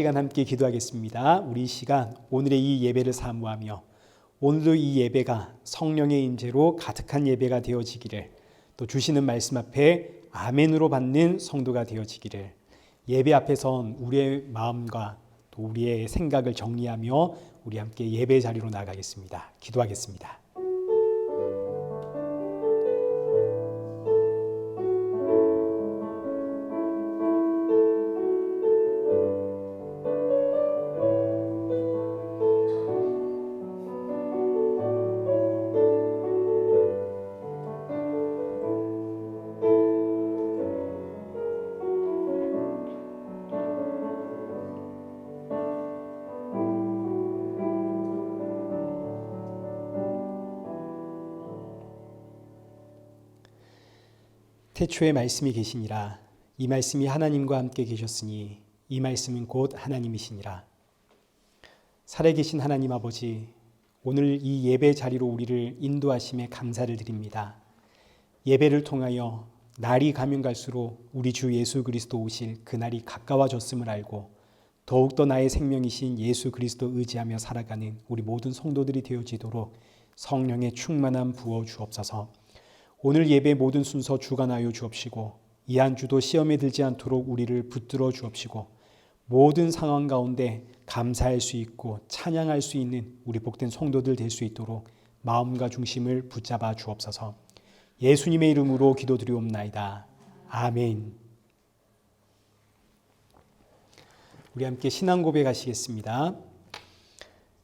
시간 함께 기도하겠습니다. 우리 이 시간 오늘의 이 예배를 사모하며 오늘도 이 예배가 성령의 임재로 가득한 예배가 되어지기를, 또 주시는 말씀 앞에 아멘으로 받는 성도가 되어지기를, 예배 앞에 선 우리의 마음과 또 우리의 생각을 정리하며 우리 함께 예배 자리로 나가겠습니다. 기도하겠습니다. 태초에 말씀이 계시니라. 이 말씀이 하나님과 함께 계셨으니 이 말씀은 곧 하나님이시니라. 살아계신 하나님 아버지, 오늘 이 예배 자리로 우리를 인도하심에 감사를 드립니다. 예배를 통하여 날이 가면 갈수록 우리 주 예수 그리스도 오실 그날이 가까워졌음을 알고 더욱더 나의 생명이신 예수 그리스도 의지하며 살아가는 우리 모든 성도들이 되어지도록 성령의 충만함 부어 주옵소서. 오늘 예배 모든 순서 주관하여 주옵시고 이 한 주도 시험에 들지 않도록 우리를 붙들어 주옵시고 모든 상황 가운데 감사할 수 있고 찬양할 수 있는 우리 복된 성도들 될 수 있도록 마음과 중심을 붙잡아 주옵소서. 예수님의 이름으로 기도드리옵나이다. 아멘. 우리 함께 신앙 고백하시겠습니다.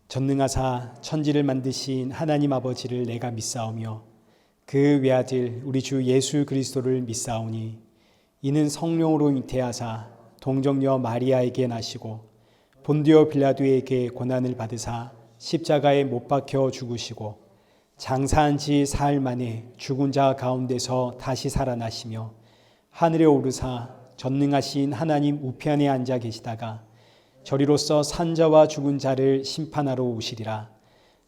전능하사 천지를 만드신 하나님 아버지를 내가 믿사오며 그 외아들 우리 주 예수 그리스도를 믿사오니 이는 성령으로 잉태하사 동정녀 마리아에게 나시고 본디오 빌라도에게 고난을 받으사 십자가에 못 박혀 죽으시고 장사한 지 사흘 만에 죽은 자 가운데서 다시 살아나시며 하늘에 오르사 전능하신 하나님 우편에 앉아 계시다가 저리로서 산자와 죽은 자를 심판하러 오시리라.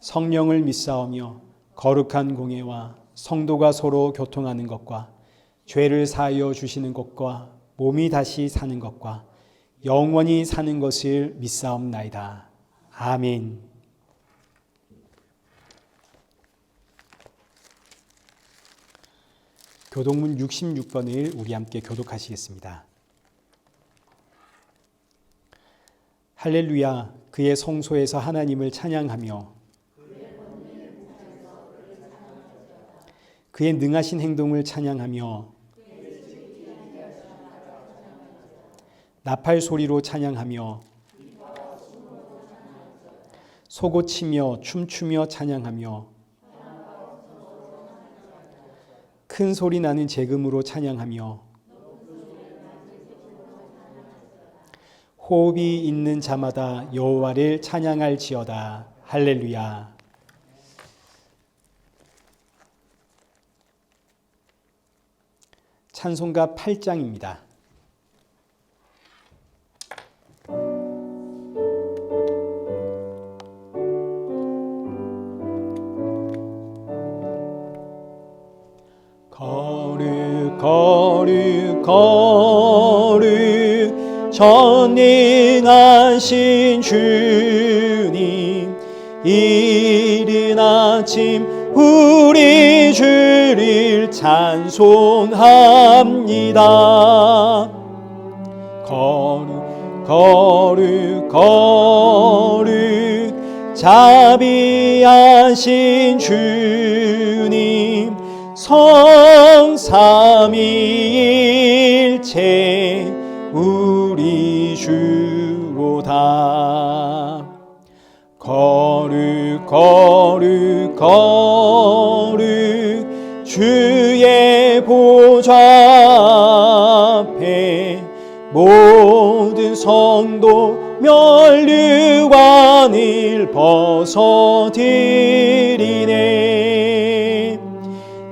성령을 믿사오며 거룩한 공예와 성도가 서로 교통하는 것과 죄를 사하여 주시는 것과 몸이 다시 사는 것과 영원히 사는 것을 믿사옵나이다. 아멘. 교독문 66번을 우리 함께 교독하시겠습니다. 할렐루야, 그의 성소에서 하나님을 찬양하며 그의 능하신 행동을 찬양하며 나팔 소리로 찬양하며 소고치며 춤추며 찬양하며 큰 소리 나는 재금으로 찬양하며 호흡이 있는 자마다 여호와를 찬양할지어다. 할렐루야. 찬송가 8장입니다. 거룩 거룩 거룩 전능하신 주님, 이른 아침 우리 주를 찬송합니다. 거룩 거룩 거룩 자비하신 주님, 성삼위일체 우리 주로다. 거룩 거룩 거룩 주의 보좌 앞에 모든 성도 면류관을 벗어드리네.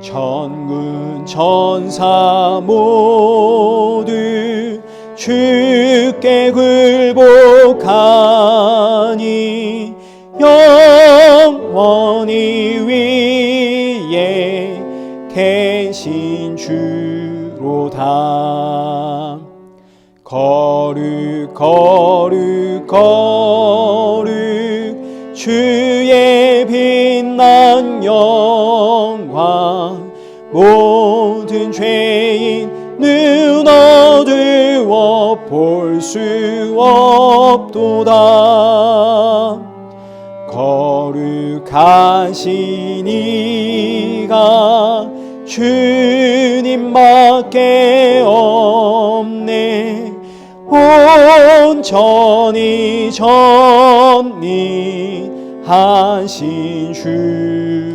천군 천사 모두 주께 굴복하니 영원히 위에 계신 주로다. 거룩 거룩 거룩 주의 빛난 영광 모든 죄인 눈 어두워 볼 수 없도다. 거룩하신 이가 주님밖에 없네. 온전히 전능하신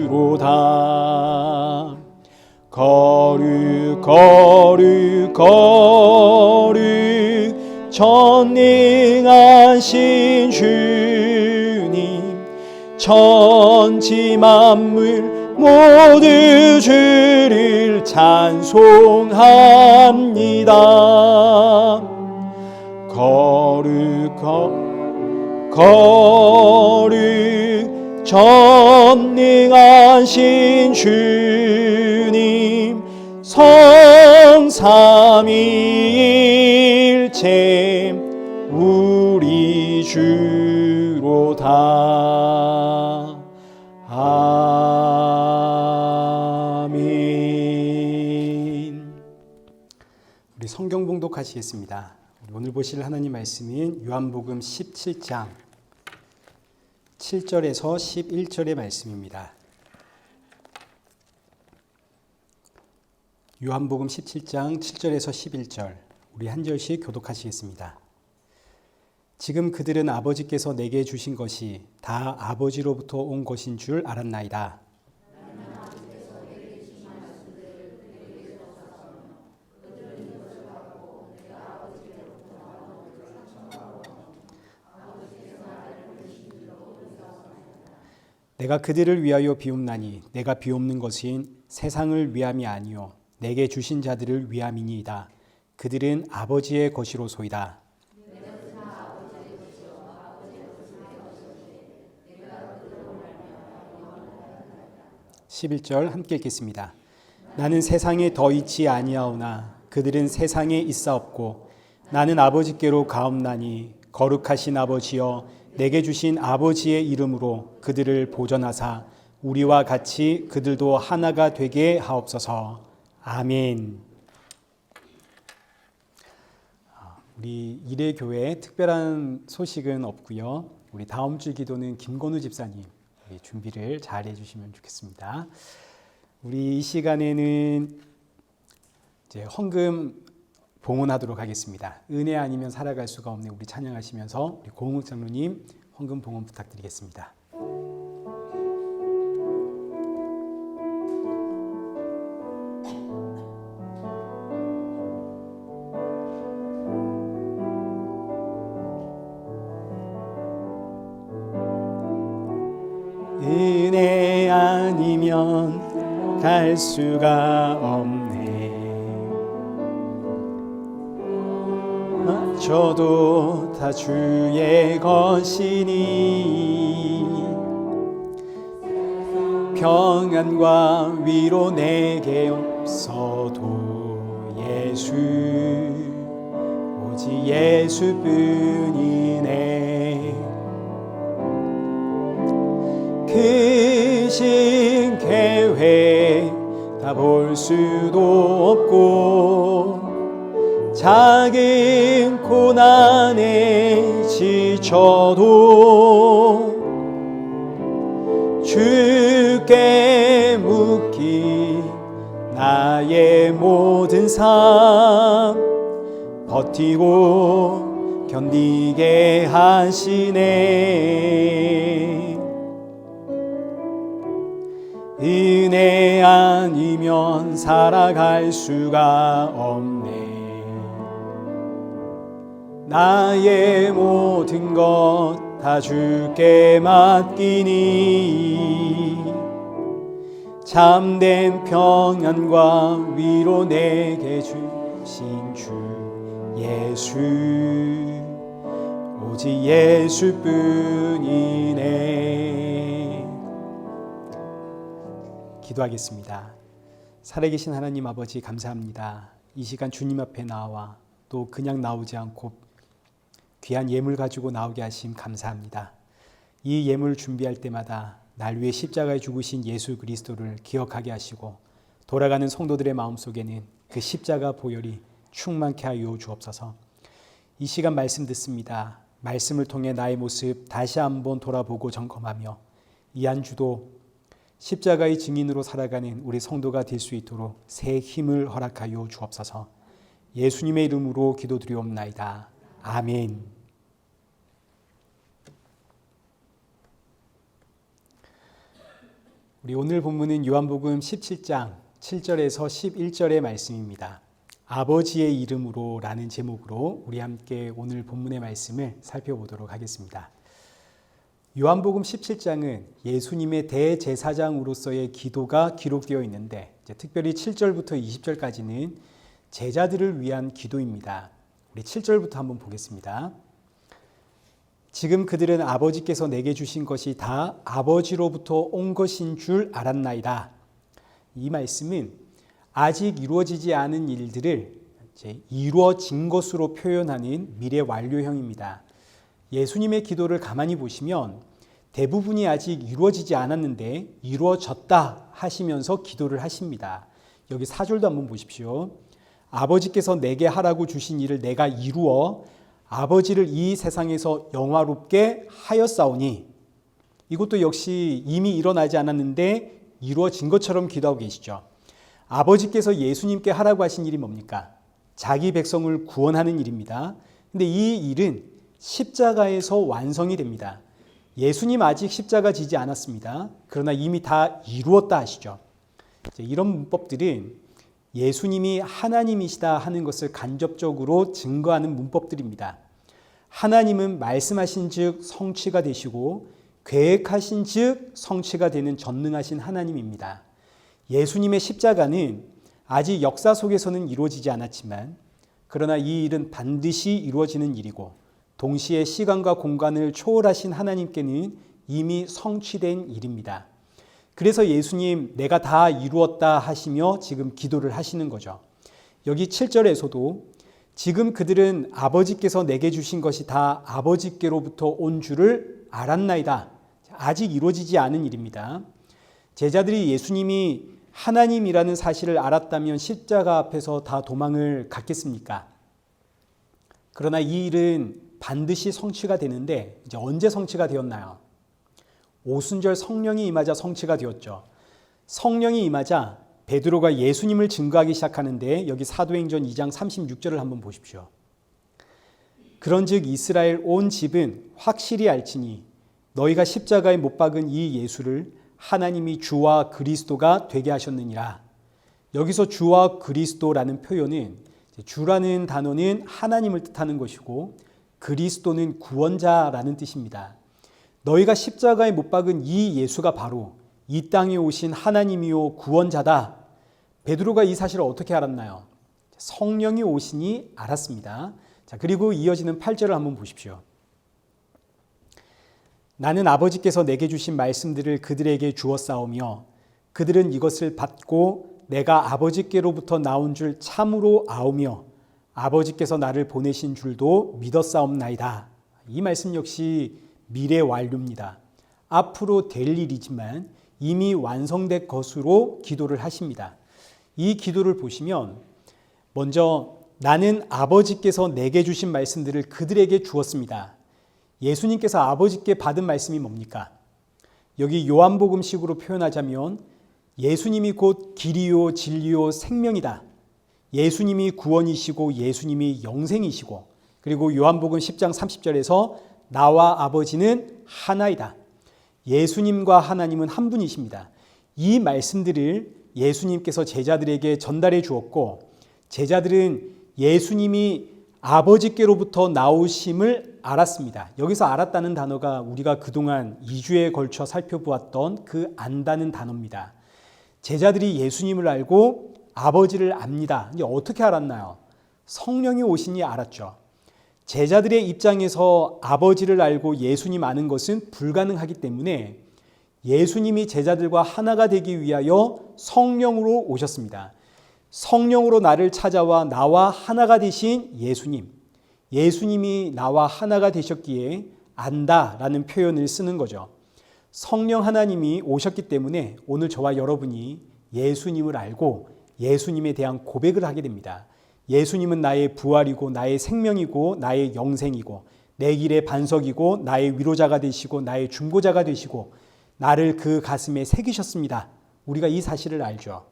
주로다. 거룩 거룩 거룩 전능하신 주님, 천지 만물 모두 주를 찬송합니다. 거룩 거룩 전능하신 주님, 성삼위일체 우리 주로다. 아멘. 우리 성경 봉독하시겠습니다. 오늘 보실 하나님 말씀인 요한복음 17장 7절에서 11절의 말씀입니다. 요한복음 17장 7절에서 11절, 우리 한 절씩 교독하시겠습니다. 지금 그들은 아버지께서 내게 주신 것이 다 아버지로부터 온 것인 줄 알았나이다. '내가 그들을 위하여 비옵나니 내가 비옵는 것은 세상을 위함이 아니요 내게 주신 자들을 위함이니이다. 그들은 아버지의 것이로소이다.' 11절 함께 읽겠습니다. 나는 세상에 더 있지 아니하오나 그들은 세상에 있사옵고 나는 아버지께로 가옵나니 거룩하신 아버지여 내게 주신 아버지의 이름으로 그들을 보전하사 우리와 같이 그들도 하나가 되게 하옵소서. 아멘. 우리 이레교회에 특별한 소식은 없고요. 우리 다음 주 기도는 김건우 집사님 준비를 잘 해주시면 좋겠습니다. 우리 이 시간에는 이제 헌금 봉헌하도록 하겠습니다. 은혜 아니면 살아갈 수가 없네. 우리 찬양하시면서 우리 고흥욱 장로님 헌금 봉헌 부탁드리겠습니다. 은혜 아니면 갈 수가 없네. 저도 다 주의 것이니 평안과 위로 내게 없어도 예수 오직 예수뿐이네. 크신 계획 다 볼 수도 없고 작은 고난에 지쳐도 주께 묻기 나의 모든 삶 버티고 견디게 하시네. 은혜 아니면 살아갈 수가 없네. 나의 모든 것 다 주께 맡기니 참된 평안과 위로 내게 주신 주 예수 오직 예수뿐이네. 기도하겠습니다. 살아계신 하나님 아버지 감사합니다. 이 시간 주님 앞에 나와 또 그냥 나오지 않고 귀한 예물 가지고 나오게 하심 감사합니다. 이 예물 준비할 때마다 날 위해 십자가에 죽으신 예수 그리스도를 기억하게 하시고 돌아가는 성도들의 마음속에는 그 십자가 보혈이 충만케 하여 주옵소서. 이 시간 말씀 듣습니다. 말씀을 통해 나의 모습 다시 한번 돌아보고 점검하며 이 한 주도 십자가의 증인으로 살아가는 우리 성도가 될 수 있도록 새 힘을 허락하여 주옵소서. 예수님의 이름으로 기도드리옵나이다. 아멘. 우리 오늘 본문은 요한복음 17장 7절에서 11절의 말씀입니다. 아버지의 이름으로 라는 제목으로 우리 함께 오늘 본문의 말씀을 살펴보도록 하겠습니다. 요한복음 17장은 예수님의 대제사장으로서의 기도가 기록되어 있는데 특별히 7절부터 20절까지는 제자들을 위한 기도입니다. 우리 7절부터 한번 보겠습니다. 지금 그들은 아버지께서 내게 주신 것이 다 아버지로부터 온 것인 줄 알았나이다. 이 말씀은 아직 이루어지지 않은 일들을 이루어진 것으로 표현하는 미래 완료형입니다. 예수님의 기도를 가만히 보시면 대부분이 아직 이루어지지 않았는데 이루어졌다 하시면서 기도를 하십니다. 여기 4절도 한번 보십시오. 아버지께서 내게 하라고 주신 일을 내가 이루어 아버지를 이 세상에서 영화롭게 하였사오니, 이것도 역시 이미 일어나지 않았는데 이루어진 것처럼 기도하고 계시죠. 아버지께서 예수님께 하라고 하신 일이 뭡니까? 자기 백성을 구원하는 일입니다. 근데 이 일은 십자가에서 완성이 됩니다. 예수님 아직 십자가 지지 않았습니다. 그러나 이미 다 이루었다 하시죠. 이런 문법들은 예수님이 하나님이시다 하는 것을 간접적으로 증거하는 문법들입니다. 하나님은 말씀하신 즉 성취가 되시고 계획하신 즉 성취가 되는 전능하신 하나님입니다. 예수님의 십자가는 아직 역사 속에서는 이루어지지 않았지만 그러나 이 일은 반드시 이루어지는 일이고 동시에 시간과 공간을 초월하신 하나님께는 이미 성취된 일입니다. 그래서 예수님 내가 다 이루었다 하시며 지금 기도를 하시는 거죠. 여기 7절에서도 지금 그들은 아버지께서 내게 주신 것이 다 아버지께로부터 온 줄을 알았나이다. 아직 이루어지지 않은 일입니다. 제자들이 예수님이 하나님이라는 사실을 알았다면 십자가 앞에서 다 도망을 갔겠습니까? 그러나 이 일은 반드시 성취가 되는데 이제 언제 성취가 되었나요? 오순절 성령이 임하자 성취가 되었죠. 성령이 임하자 베드로가 예수님을 증거하기 시작하는데 여기 사도행전 2장 36절을 한번 보십시오. 그런즉 이스라엘 온 집은 확실히 알지니 너희가 십자가에 못 박은 이 예수를 하나님이 주와 그리스도가 되게 하셨느니라. 여기서 주와 그리스도라는 표현은 주라는 단어는 하나님을 뜻하는 것이고 그리스도는 구원자라는 뜻입니다. 너희가 십자가에 못 박은 이 예수가 바로 이 땅에 오신 하나님이요 구원자다. 베드로가 이 사실을 어떻게 알았나요? 성령이 오시니 알았습니다. 자, 그리고 이어지는 8절을 한번 보십시오. 나는 아버지께서 내게 주신 말씀들을 그들에게 주었사오며 그들은 이것을 받고 내가 아버지께로부터 나온 줄 참으로 아오며 아버지께서 나를 보내신 줄도 믿었사옵나이다. 이 말씀 역시 미래 완료입니다. 앞으로 될 일이지만 이미 완성된 것으로 기도를 하십니다. 이 기도를 보시면 먼저 나는 아버지께서 내게 주신 말씀들을 그들에게 주었습니다. 예수님께서 아버지께 받은 말씀이 뭡니까? 여기 요한복음식으로 표현하자면 예수님이 곧 길이요 진리요 생명이다. 예수님이 구원이시고 예수님이 영생이시고 그리고 요한복음 10장 30절에서 나와 아버지는 하나이다. 예수님과 하나님은 한 분이십니다. 이 말씀들을 예수님께서 제자들에게 전달해 주었고 제자들은 예수님이 아버지께로부터 나오심을 알았습니다. 여기서 알았다는 단어가 우리가 그동안 2주에 걸쳐 살펴보았던 그 안다는 단어입니다. 제자들이 예수님을 알고 아버지를 압니다. 이제 어떻게 알았나요? 성령이 오시니 알았죠. 제자들의 입장에서 아버지를 알고 예수님 아는 것은 불가능하기 때문에 예수님이 제자들과 하나가 되기 위하여 성령으로 오셨습니다. 성령으로 나를 찾아와 나와 하나가 되신 예수님. 예수님이 나와 하나가 되셨기에 안다라는 표현을 쓰는 거죠. 성령 하나님이 오셨기 때문에 오늘 저와 여러분이 예수님을 알고 예수님에 대한 고백을 하게 됩니다. 예수님은 나의 부활이고 나의 생명이고 나의 영생이고 내 길의 반석이고 나의 위로자가 되시고 나의 중보자가 되시고 나를 그 가슴에 새기셨습니다. 우리가 이 사실을 알죠.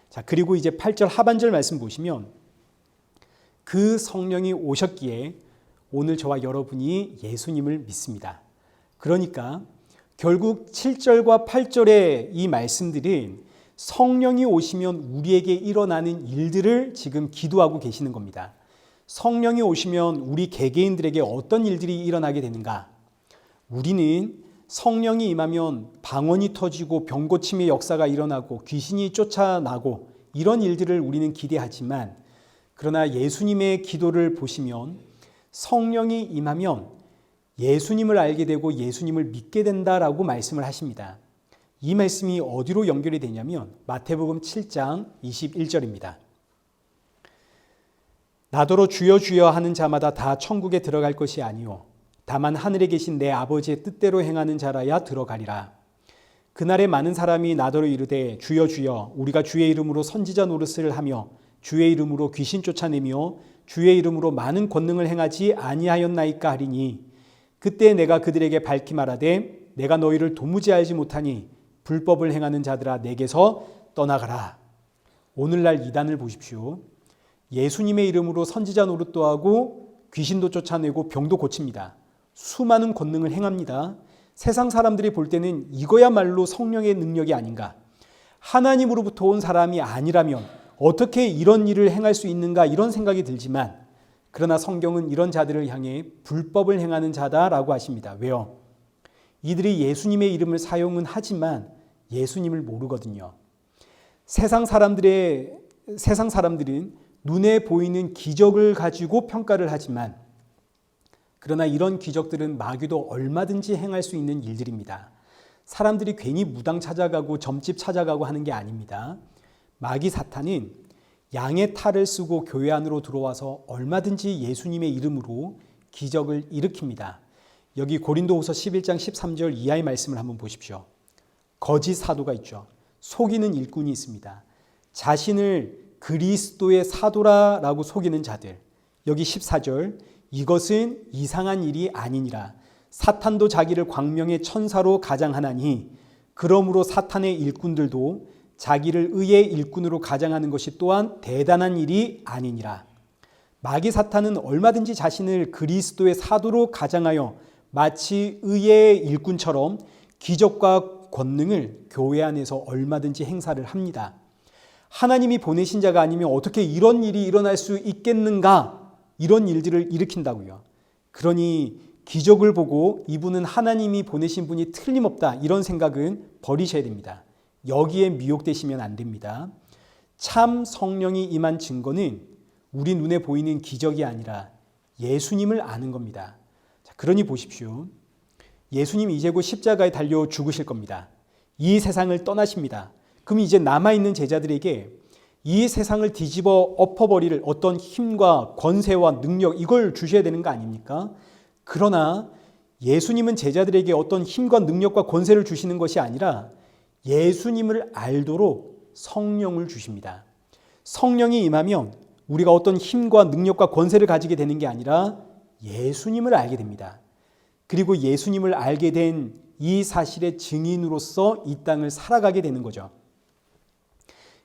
자, 그리고 이제 8절 하반절 말씀 보시면 그 성령이 오셨기에 오늘 저와 여러분이 예수님을 믿습니다. 그러니까 결국 7절과 8절의 이 말씀들은 성령이 오시면 우리에게 일어나는 일들을 지금 기도하고 계시는 겁니다. 성령이 오시면 우리 개개인들에게 어떤 일들이 일어나게 되는가? 우리는 성령이 임하면 방언이 터지고 병 고침의 역사가 일어나고 귀신이 쫓아나고 이런 일들을 우리는 기대하지만 그러나 예수님의 기도를 보시면 성령이 임하면 예수님을 알게 되고 예수님을 믿게 된다라고 말씀을 하십니다. 이 말씀이 어디로 연결이 되냐면 마태복음 7장 21절입니다. 나더러 주여 주여 하는 자마다 다 천국에 들어갈 것이 아니요 다만 하늘에 계신 내 아버지의 뜻대로 행하는 자라야 들어가리라. 그날에 많은 사람이 나더러 이르되 주여 주여 우리가 주의 이름으로 선지자 노릇을 하며 주의 이름으로 귀신 쫓아내며 주의 이름으로 많은 권능을 행하지 아니하였나이까 하리니 그때 내가 그들에게 밝히 말하되 내가 너희를 도무지 알지 못하니 불법을 행하는 자들아 내게서 떠나가라. 오늘날 이단을 보십시오. 예수님의 이름으로 선지자 노릇도 하고 귀신도 쫓아내고 병도 고칩니다. 수많은 권능을 행합니다. 세상 사람들이 볼 때는 이거야말로 성령의 능력이 아닌가. 하나님으로부터 온 사람이 아니라면 어떻게 이런 일을 행할 수 있는가 이런 생각이 들지만 그러나 성경은 이런 자들을 향해 불법을 행하는 자다라고 하십니다. 왜요? 이들이 예수님의 이름을 사용은 하지만 예수님을 모르거든요. 세상 사람들은 눈에 보이는 기적을 가지고 평가를 하지만 그러나 이런 기적들은 마귀도 얼마든지 행할 수 있는 일들입니다. 사람들이 괜히 무당 찾아가고 점집 찾아가고 하는 게 아닙니다. 마귀 사탄은 양의 탈을 쓰고 교회 안으로 들어와서 얼마든지 예수님의 이름으로 기적을 일으킵니다. 여기 고린도후서 11장 13절 이하의 말씀을 한번 보십시오. 거짓 사도가 있죠. 속이는 일꾼이 있습니다. 자신을 그리스도의 사도라라고 속이는 자들. 여기 14절 이것은 이상한 일이 아니니라. 사탄도 자기를 광명의 천사로 가장하나니 그러므로 사탄의 일꾼들도 자기를 의의 일꾼으로 가장하는 것이 또한 대단한 일이 아니니라. 마귀 사탄은 얼마든지 자신을 그리스도의 사도로 가장하여 마치 의의 일꾼처럼 기적과 권능을 교회 안에서 얼마든지 행사를 합니다. 하나님이 보내신 자가 아니면 어떻게 이런 일이 일어날 수 있겠는가? 이런 일들을 일으킨다고요. 그러니 기적을 보고 이분은 하나님이 보내신 분이 틀림없다. 이런 생각은 버리셔야 됩니다. 여기에 미혹되시면 안 됩니다. 참 성령이 임한 증거는 우리 눈에 보이는 기적이 아니라 예수님을 아는 겁니다. 자, 그러니 보십시오. 예수님이 이제 곧 십자가에 달려 죽으실 겁니다. 이 세상을 떠나십니다. 그럼 이제 남아있는 제자들에게 이 세상을 뒤집어 엎어버릴 어떤 힘과 권세와 능력 이걸 주셔야 되는 거 아닙니까? 그러나 예수님은 제자들에게 어떤 힘과 능력과 권세를 주시는 것이 아니라 예수님을 알도록 성령을 주십니다. 성령이 임하면 우리가 어떤 힘과 능력과 권세를 가지게 되는 게 아니라 예수님을 알게 됩니다. 그리고 예수님을 알게 된 이 사실의 증인으로서 이 땅을 살아가게 되는 거죠.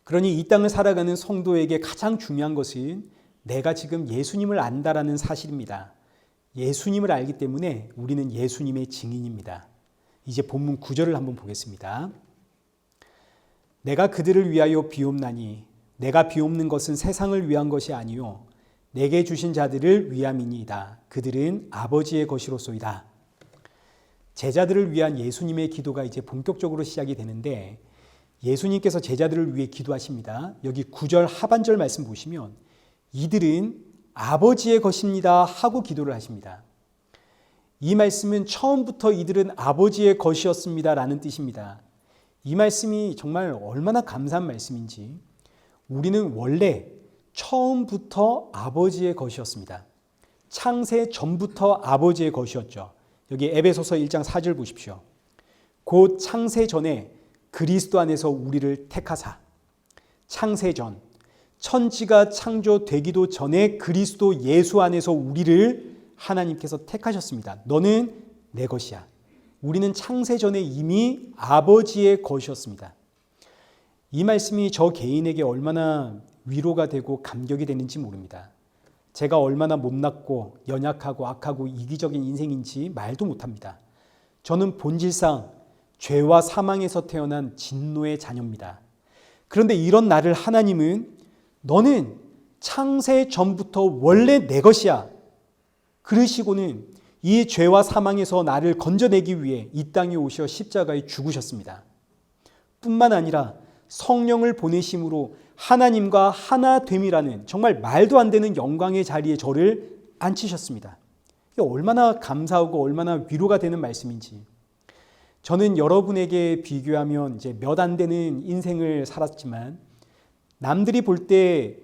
그러니 이 땅을 살아가는 성도에게 가장 중요한 것은 내가 지금 예수님을 안다라는 사실입니다. 예수님을 알기 때문에 우리는 예수님의 증인입니다. 이제 본문 9절을 한번 보겠습니다. 내가 그들을 위하여 비옵나니 내가 비옵는 것은 세상을 위한 것이 아니요 내게 주신 자들을 위함이니이다. 그들은 아버지의 것이로소이다. 제자들을 위한 예수님의 기도가 이제 본격적으로 시작이 되는데 예수님께서 제자들을 위해 기도하십니다. 여기 9절 하반절 말씀 보시면 이들은 아버지의 것입니다 하고 기도를 하십니다. 이 말씀은 처음부터 이들은 아버지의 것이었습니다라는 뜻입니다. 이 말씀이 정말 얼마나 감사한 말씀인지 우리는 원래 처음부터 아버지의 것이었습니다. 창세 전부터 아버지의 것이었죠. 여기 에베소서 1장 4절 보십시오. 곧 창세 전에 그리스도 안에서 우리를 택하사. 창세 전, 천지가 창조되기도 전에 그리스도 예수 안에서 우리를 하나님께서 택하셨습니다. 너는 내 것이야. 우리는 창세 전에 이미 아버지의 것이었습니다. 이 말씀이 저 개인에게 얼마나 위로가 되고 감격이 되는지 모릅니다. 제가 얼마나 못났고 연약하고 악하고 이기적인 인생인지 말도 못합니다. 저는 본질상 죄와 사망에서 태어난 진노의 자녀입니다. 그런데 이런 나를 하나님은 너는 창세 전부터 원래 내 것이야. 그러시고는 이 죄와 사망에서 나를 건져내기 위해 이 땅에 오셔 십자가에 죽으셨습니다. 뿐만 아니라 성령을 보내심으로 하나님과 하나됨이라는 정말 말도 안 되는 영광의 자리에 저를 앉히셨습니다. 이게 얼마나 감사하고 얼마나 위로가 되는 말씀인지. 저는 여러분에게 비교하면 이제 몇 안 되는 인생을 살았지만 남들이 볼 때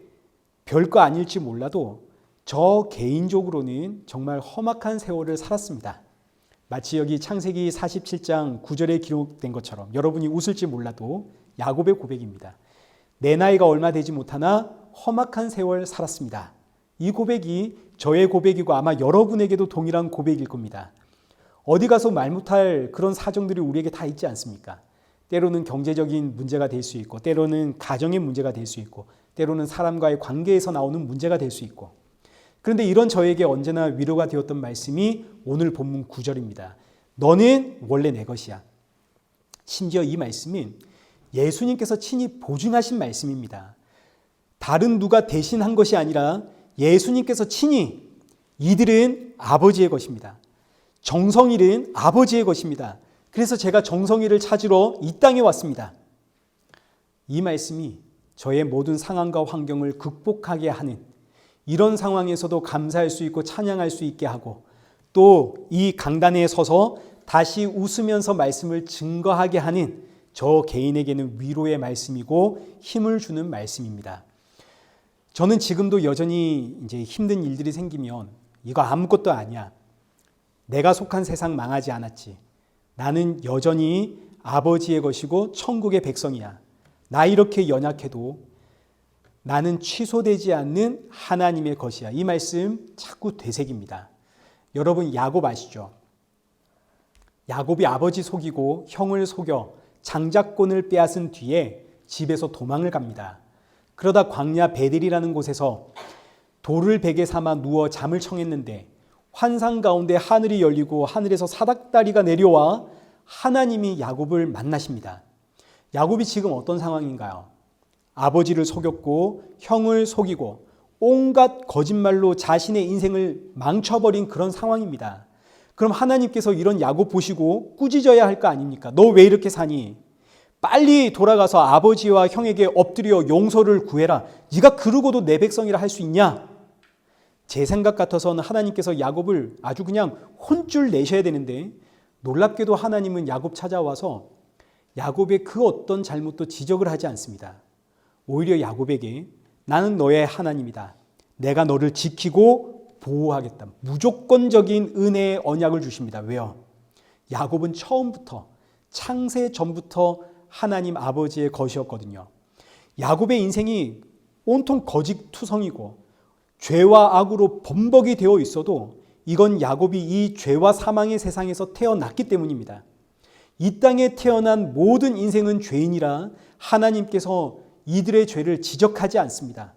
별거 아닐지 몰라도 저 개인적으로는 정말 험악한 세월을 살았습니다. 마치 여기 창세기 47장 9절에 기록된 것처럼 여러분이 웃을지 몰라도 야곱의 고백입니다. 내 나이가 얼마 되지 못하나 험악한 세월 살았습니다. 이 고백이 저의 고백이고 아마 여러분에게도 동일한 고백일 겁니다. 어디 가서 말 못할 그런 사정들이 우리에게 다 있지 않습니까? 때로는 경제적인 문제가 될 수 있고, 때로는 가정의 문제가 될 수 있고, 때로는 사람과의 관계에서 나오는 문제가 될 수 있고. 그런데 이런 저에게 언제나 위로가 되었던 말씀이 오늘 본문 9절입니다. 너는 원래 내 것이야. 심지어 이 말씀은 예수님께서 친히 보증하신 말씀입니다. 다른 누가 대신한 것이 아니라 예수님께서 친히 이들은 아버지의 것입니다. 정성일은 아버지의 것입니다. 그래서 제가 정성일을 찾으러 이 땅에 왔습니다. 이 말씀이 저의 모든 상황과 환경을 극복하게 하는, 이런 상황에서도 감사할 수 있고 찬양할 수 있게 하고, 또 이 강단에 서서 다시 웃으면서 말씀을 증거하게 하는 저 개인에게는 위로의 말씀이고 힘을 주는 말씀입니다. 저는 지금도 여전히 이제 힘든 일들이 생기면 이거 아무것도 아니야. 내가 속한 세상 망하지 않았지. 나는 여전히 아버지의 것이고 천국의 백성이야. 나 이렇게 연약해도 나는 취소되지 않는 하나님의 것이야. 이 말씀 자꾸 되새깁니다. 여러분 야곱 아시죠? 야곱이 아버지 속이고 형을 속여 장자권을 빼앗은 뒤에 집에서 도망을 갑니다. 그러다 광야 베델이라는 곳에서 돌을 베개 삼아 누워 잠을 청했는데 환상 가운데 하늘이 열리고 하늘에서 사닥다리가 내려와 하나님이 야곱을 만나십니다. 야곱이 지금 어떤 상황인가요? 아버지를 속였고 형을 속이고 온갖 거짓말로 자신의 인생을 망쳐버린 그런 상황입니다. 그럼 하나님께서 이런 야곱 보시고 꾸짖어야 할 거 아닙니까? 너 왜 이렇게 사니? 빨리 돌아가서 아버지와 형에게 엎드려 용서를 구해라. 네가 그러고도 내 백성이라 할 수 있냐? 제 생각 같아서는 하나님께서 야곱을 아주 그냥 혼쭐 내셔야 되는데, 놀랍게도 하나님은 야곱 찾아와서 야곱의 그 어떤 잘못도 지적을 하지 않습니다. 오히려 야곱에게 나는 너의 하나님이다. 내가 너를 지키고 보호하겠다. 무조건적인 은혜의 언약을 주십니다. 왜요? 야곱은 처음부터 창세 전부터 하나님 아버지의 것이었거든요. 야곱의 인생이 온통 거짓투성이고 죄와 악으로 범벅이 되어 있어도 이건 야곱이 이 죄와 사망의 세상에서 태어났기 때문입니다. 이 땅에 태어난 모든 인생은 죄인이라 하나님께서 이들의 죄를 지적하지 않습니다.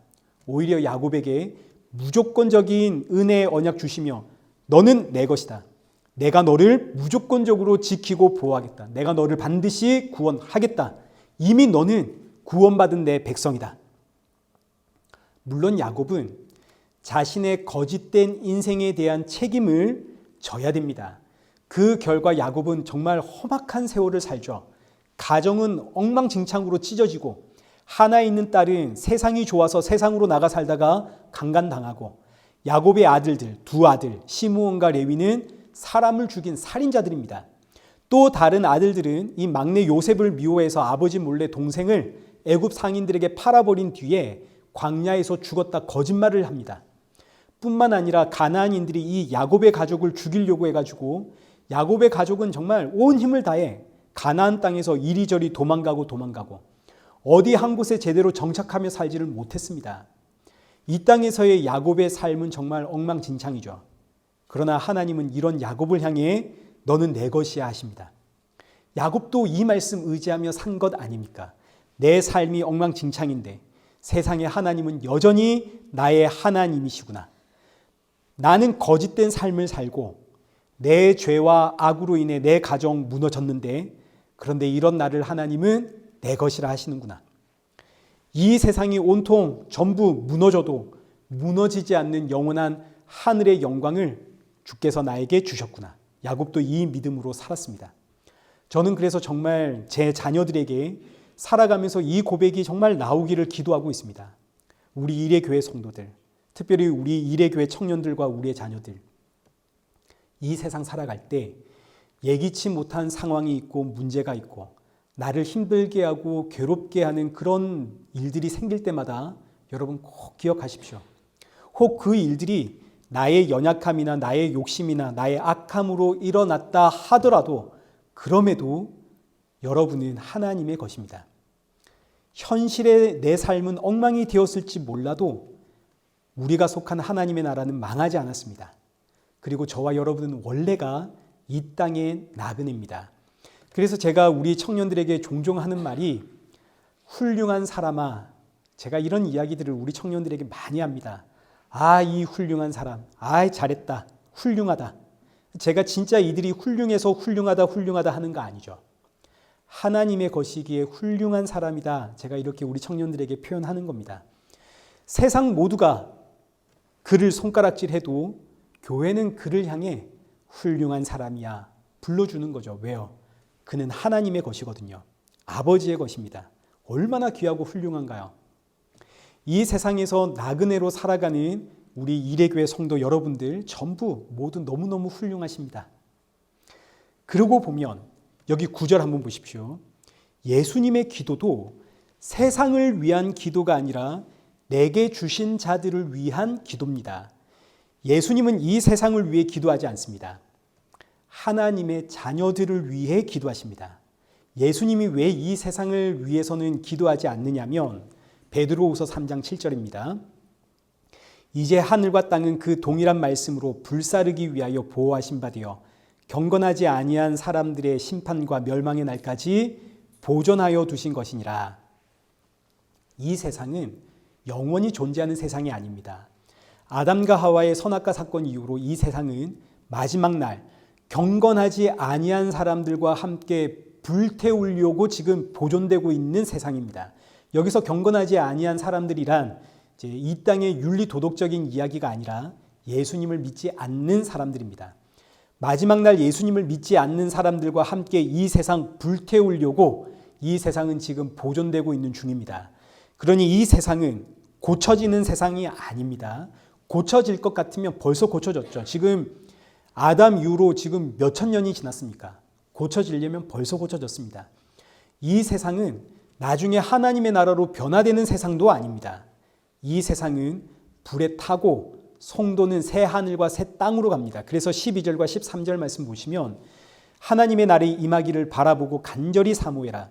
오히려 야곱에게 무조건적인 은혜의 언약 주시며 너는 내 것이다. 내가 너를 무조건적으로 지키고 보호하겠다. 내가 너를 반드시 구원하겠다. 이미 너는 구원받은 내 백성이다. 물론 야곱은 자신의 거짓된 인생에 대한 책임을 져야 됩니다. 그 결과 야곱은 정말 험악한 세월을 살죠. 가정은 엉망진창으로 찢어지고 하나 있는 딸은 세상이 좋아서 세상으로 나가 살다가 강간당하고, 야곱의 아들들, 두 아들 시므온과 레위는 사람을 죽인 살인자들입니다. 또 다른 아들들은 이 막내 요셉을 미워해서 아버지 몰래 동생을 애굽 상인들에게 팔아버린 뒤에 광야에서 죽었다 거짓말을 합니다. 뿐만 아니라 가나안인들이 이 야곱의 가족을 죽이려고 해가지고 야곱의 가족은 정말 온 힘을 다해 가나안 땅에서 이리저리 도망가고 어디 한 곳에 제대로 정착하며 살지를 못했습니다. 이 땅에서의 야곱의 삶은 정말 엉망진창이죠. 그러나 하나님은 이런 야곱을 향해 너는 내 것이야 하십니다. 야곱도 이 말씀 의지하며 산 것 아닙니까? 내 삶이 엉망진창인데 세상에 하나님은 여전히 나의 하나님이시구나. 나는 거짓된 삶을 살고 내 죄와 악으로 인해 내 가정 무너졌는데 그런데 이런 나를 하나님은 내 것이라 하시는구나. 이 세상이 온통 전부 무너져도 무너지지 않는 영원한 하늘의 영광을 주께서 나에게 주셨구나. 야곱도 이 믿음으로 살았습니다. 저는 그래서 정말 제 자녀들에게 살아가면서 이 고백이 정말 나오기를 기도하고 있습니다. 우리 일회교회 성도들, 특별히 우리 일회교회 청년들과 우리의 자녀들, 이 세상 살아갈 때 예기치 못한 상황이 있고 문제가 있고 나를 힘들게 하고 괴롭게 하는 그런 일들이 생길 때마다 여러분 꼭 기억하십시오. 혹 그 일들이 나의 연약함이나 나의 욕심이나 나의 악함으로 일어났다 하더라도 그럼에도 여러분은 하나님의 것입니다. 현실의 내 삶은 엉망이 되었을지 몰라도 우리가 속한 하나님의 나라는 망하지 않았습니다. 그리고 저와 여러분은 원래가 이 땅의 나그네입니다. 그래서 제가 우리 청년들에게 종종 하는 말이 훌륭한 사람아, 제가 이런 이야기들을 우리 청년들에게 많이 합니다. 아, 이 훌륭한 사람, 아, 잘했다, 훌륭하다. 제가 진짜 이들이 훌륭해서 훌륭하다 하는 거 아니죠. 하나님의 것이기에 훌륭한 사람이다. 제가 이렇게 우리 청년들에게 표현하는 겁니다. 세상 모두가 그를 손가락질해도 교회는 그를 향해 훌륭한 사람이야 불러주는 거죠. 왜요? 그는 하나님의 것이거든요. 아버지의 것입니다. 얼마나 귀하고 훌륭한가요? 이 세상에서 나그네로 살아가는 우리 일회교회 성도 여러분들 전부 모두 너무너무 훌륭하십니다. 그러고 보면 여기 9절 한번 보십시오. 예수님의 기도도 세상을 위한 기도가 아니라 내게 주신 자들을 위한 기도입니다. 예수님은 이 세상을 위해 기도하지 않습니다. 하나님의 자녀들을 위해 기도하십니다. 예수님이 왜 이 세상을 위해서는 기도하지 않느냐면 베드로후서 3장 7절입니다. 이제 하늘과 땅은 그 동일한 말씀으로 불사르기 위하여 보호하신 바 되어 경건하지 아니한 사람들의 심판과 멸망의 날까지 보존하여 두신 것이니라. 이 세상은 영원히 존재하는 세상이 아닙니다. 아담과 하와의 선악과 사건 이후로 이 세상은 마지막 날 경건하지 아니한 사람들과 함께 불태우려고 지금 보존되고 있는 세상입니다. 여기서 경건하지 아니한 사람들이란 이제 이 땅의 윤리 도덕적인 이야기가 아니라 예수님을 믿지 않는 사람들입니다. 마지막 날 예수님을 믿지 않는 사람들과 함께 이 세상 불태우려고 이 세상은 지금 보존되고 있는 중입니다. 그러니 이 세상은 고쳐지는 세상이 아닙니다. 고쳐질 것 같으면 벌써 고쳐졌죠. 지금 아담 이후로 지금 몇천 년이 지났습니까? 고쳐지려면 벌써 고쳐졌습니다. 이 세상은 나중에 하나님의 나라로 변화되는 세상도 아닙니다. 이 세상은 불에 타고 성도는 새 하늘과 새 땅으로 갑니다. 그래서 12절과 13절 말씀 보시면 하나님의 날이 임하기를 바라보고 간절히 사모해라.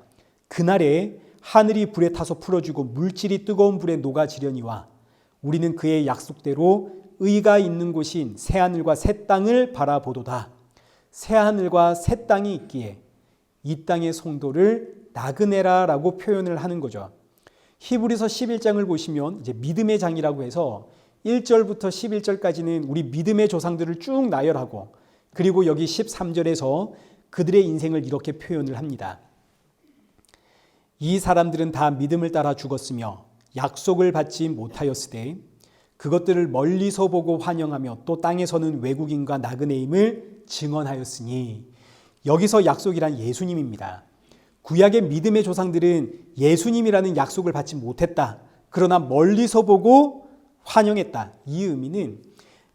그날에 하늘이 불에 타서 풀어지고 물질이 뜨거운 불에 녹아지려니와 우리는 그의 약속대로 의가 있는 곳인 새 하늘과 새 땅을 바라보도다. 새 하늘과 새 땅이 있기에 이 땅의 성도를 나그네라라고 표현을 하는 거죠. 히브리서 11장을 보시면 이제 믿음의 장이라고 해서 1절부터 11절까지는 우리 믿음의 조상들을 쭉 나열하고 그리고 여기 13절에서 그들의 인생을 이렇게 표현을 합니다. 이 사람들은 다 믿음을 따라 죽었으며 약속을 받지 못하였으되 그것들을 멀리서 보고 환영하며 또 땅에서는 외국인과 나그네임을 증언하였으니 여기서 약속이란 예수님입니다. 구약의 믿음의 조상들은 예수님이라는 약속을 받지 못했다. 그러나 멀리서 보고 환영했다. 이 의미는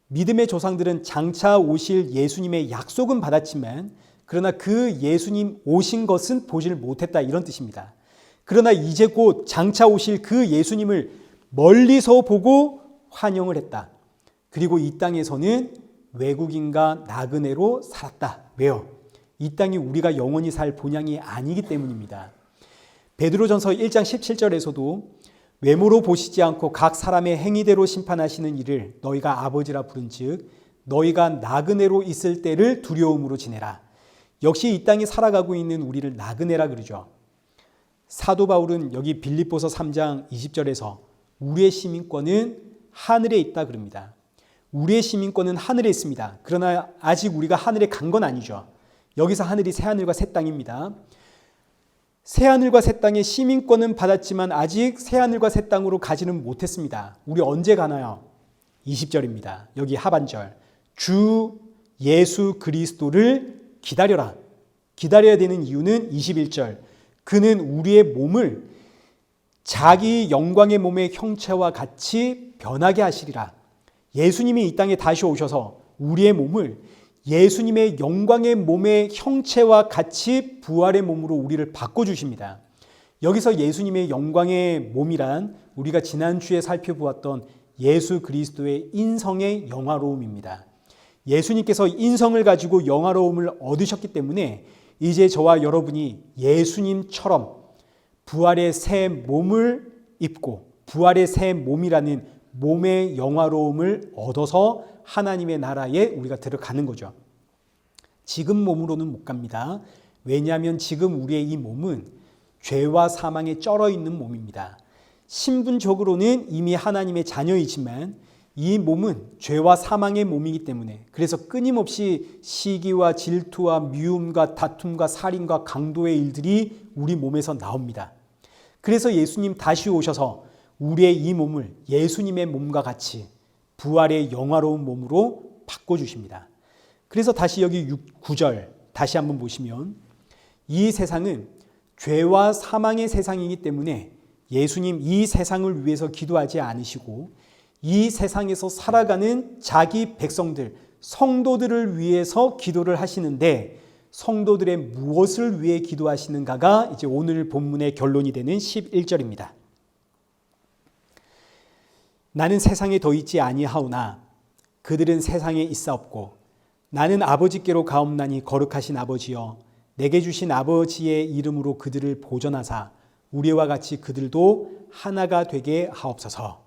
믿음의 조상들은 장차 오실 예수님의 약속은 받았지만 그러나 그 예수님 오신 것은 보질 못했다. 이런 뜻입니다. 그러나 이제 곧 장차 오실 그 예수님을 멀리서 보고 환영을 했다. 그리고 이 땅에서는 외국인과 나그네로 살았다. 왜요? 이 땅이 우리가 영원히 살 본향이 아니기 때문입니다. 베드로전서 1장 17절에서도 외모로 보시지 않고 각 사람의 행위대로 심판하시는 이를 너희가 아버지라 부른즉 너희가 나그네로 있을 때를 두려움으로 지내라. 역시 이 땅에 살아가고 있는 우리를 나그네라 그러죠. 사도 바울은 여기 빌립보서 3장 20절에서 우리의 시민권은 하늘에 있다 그럽니다. 우리의 시민권은 하늘에 있습니다. 그러나 아직 우리가 하늘에 간 건 아니죠. 여기서 하늘이 새하늘과 새 땅입니다. 새하늘과 새 땅의 시민권은 받았지만 아직 새하늘과 새 땅으로 가지는 못했습니다. 우리 언제 가나요? 20절입니다. 여기 하반절. 주 예수 그리스도를 기다려라. 기다려야 되는 이유는 21절. 그는 우리의 몸을 자기 영광의 몸의 형체와 같이 변하게 하시리라. 예수님이 이 땅에 다시 오셔서 우리의 몸을 예수님의 영광의 몸의 형체와 같이 부활의 몸으로 우리를 바꿔주십니다. 여기서 예수님의 영광의 몸이란 우리가 지난주에 살펴보았던 예수 그리스도의 인성의 영화로움입니다. 예수님께서 인성을 가지고 영화로움을 얻으셨기 때문에 이제 저와 여러분이 예수님처럼 부활의 새 몸을 입고 부활의 새 몸이라는 몸의 영화로움을 얻어서 하나님의 나라에 우리가 들어가는 거죠. 지금 몸으로는 못 갑니다. 왜냐하면 지금 우리의 이 몸은 죄와 사망에 쩔어 있는 몸입니다. 신분적으로는 이미 하나님의 자녀이지만 이 몸은 죄와 사망의 몸이기 때문에 그래서 끊임없이 시기와 질투와 미움과 다툼과 살인과 강도의 일들이 우리 몸에서 나옵니다. 그래서 예수님 다시 오셔서 우리의 이 몸을 예수님의 몸과 같이 부활의 영화로운 몸으로 바꿔주십니다. 그래서 다시 여기 9절 다시 한번 보시면 이 세상은 죄와 사망의 세상이기 때문에 예수님 이 세상을 위해서 기도하지 않으시고 이 세상에서 살아가는 자기 백성들, 성도들을 위해서 기도를 하시는데 성도들의 무엇을 위해 기도하시는가가 이제 오늘 본문의 결론이 되는 11절입니다. 나는 세상에 더 있지 아니하오나 그들은 세상에 있사옵고 나는 아버지께로 가옵나니 거룩하신 아버지여 내게 주신 아버지의 이름으로 그들을 보존하사 우리와 같이 그들도 하나가 되게 하옵소서.